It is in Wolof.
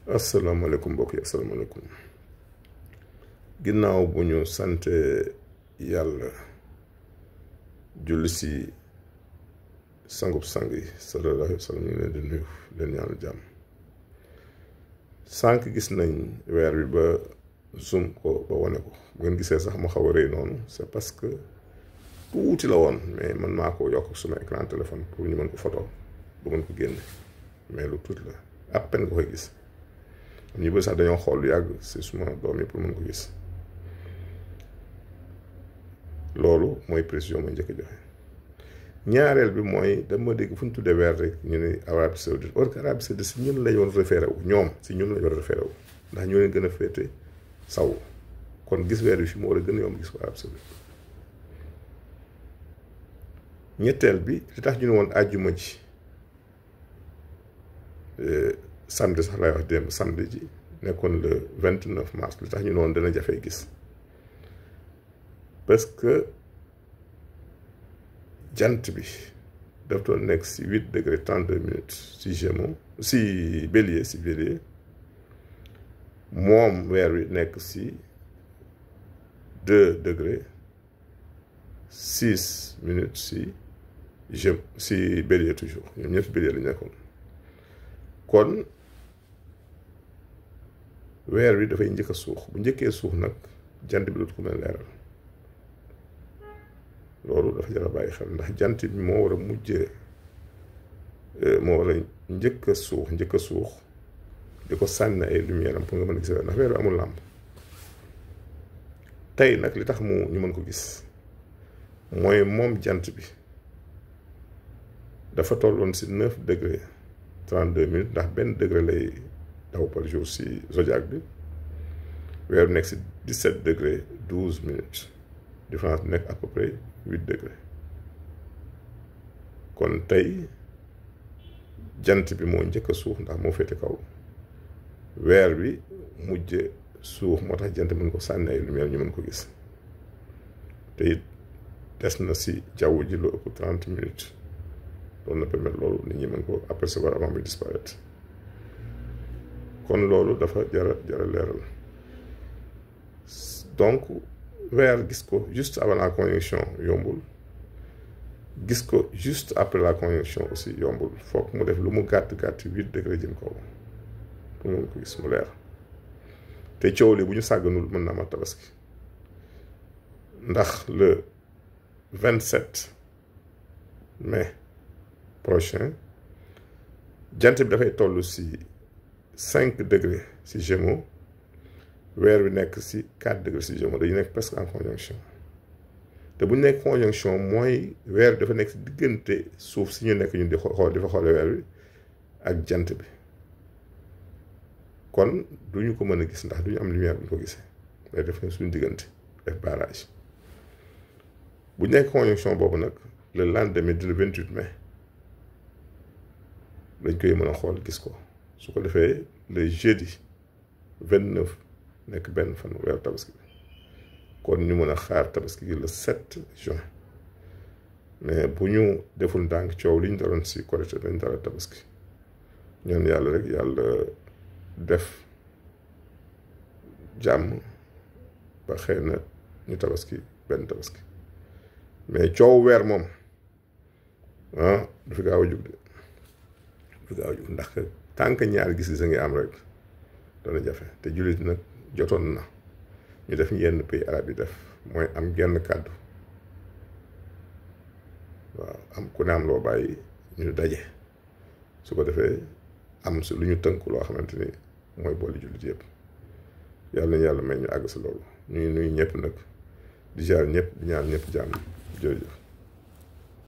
asalaamaaleykum mbokk yi asalaamaaleykum ginnaaw bu ñu sante yàlla julli si sangub sang yi sallallahu alayhi wa sallam ñu leen di nuyu leen ñaanal jàmm sànq gis nañ weer bi ba zoom ko ba wane ko bu ngeen gisee sax ma xaw a rëy noonu c'est parce que tuuti la woon mais man maa ko yokk suma écran téléphone pour ñu mën ko photo bu mën ko génne mais lu tuuti la à peine nga koy gis ñu bëri sax dañoo xool lu yàgg si suma doom yi pour mën ko gis loolu mooy précision mooy njëkk a joxe ñaareel bi mooy dama dégg fu ñu tuddee weer rek ñu ne Arabie Saoudite or que Arabie Saoudite si ñun la yoon référé wu ñoom si ñun la yoon référé wu ndax ñoo leen gën a féete saw kon gis weer bi fi mu war a gën a yomb gis ko Arabie Saoudite ñetteel bi li tax ñu ne woon àjjuma ji samedi sax lay wax démb samedi ji nekkoon le 29 mars li tax ñu ne woon dana jafee gis parce que jant bi daf doon nekk si 8 degré 32 minutes si Gémeaux si Bélier moom weer wi nekk si 2 degré 6 minutes si Bélier toujours ñoom ñëpp Bélier lañu nekkoon kon weer wi dafay njëkk a suux bu njëkkee suux nag jant bi dootu ko mën a leeral loolu dafa jar a bàyyi xel ndax jant bi moo war a mujjee moo war a njëkk a suux di ko sànni ay lumière am pour nga mën a gis ndax weer wi amul làmp tey nag li tax ñu mën ko gis mooy moom jant bi dafa tolloon si 9 degré 32 minutes ndax benn degré lay daw par jour si zodiaque bi weer nekk si 17 degré 12 minutes différence bi nekk à peu près 8 degré kon tey jant bi moo njëkk a suux ndax moo féete kaw weer bi mujje suux moo tax jant mën ko sànni ay lumière ñu mën ko gis te it des na si jaww ji lu ëpp 30 minutes loolu na permettre loolu nit ñi mën ko apercevoir avant muy disparaître kon loolu dafa jara leeral donc weer gis ko juste avant la conjonction yombul gis ko juste après la conjonction aussi yombul foog mu def lu mu gàtt 8 degré jëm kaw pour mën ko gis mu leer te coow li bu ñu sàgganul mën na ma tabaski ndax le 27 mai prochain jant bi dafay toll si 5 degré si Gémeaux weer bi nekk si 4 degré si Gémeaux dañu nekk presque en conjonction te bu ñu nekk conjonction mooy weer bi dafa nekk si diggante suuf si ñu nekk ñun di xool di fa xoole weer bi ak jant bi kon duñu ko mën a gis ndax duñu am lumière bu ñu ko gisee day def suñu diggante def barrage bu ñu nekk conjonction boobu nag le lendemain di le 28 mai dañ koy mën a xool gis ko su ko defee le jeudi 29 nekk benn fan weeru tabaski bi kon ñu mën a xaar tabaski gi le 7 juin mais bu ñu deful ndànk coow li ñu daloon si Korité dañ dara tabaski ñoom yàlla rek yàlla def jàmm ba xëy na ñu tabaski benn tabaski mais coow weer moom du fi gaaw a jug de ndax tant que ñaari gis-gis a ngi am rek dana jafe te jullit nag jotoon na ñu def yenn pays arab yi def mooy am genn kàddu waaw am ku ne am loo bàyyi ñu daje su ko defee am si lu ñu tënk loo xamante ni mooy boole jullit yëpp yàlla na yàlla may ñu àgg si loolu ñuy nuyu ñëpp nag di jaar ñëpp di ñaan ñëpp jàmm jërëjëf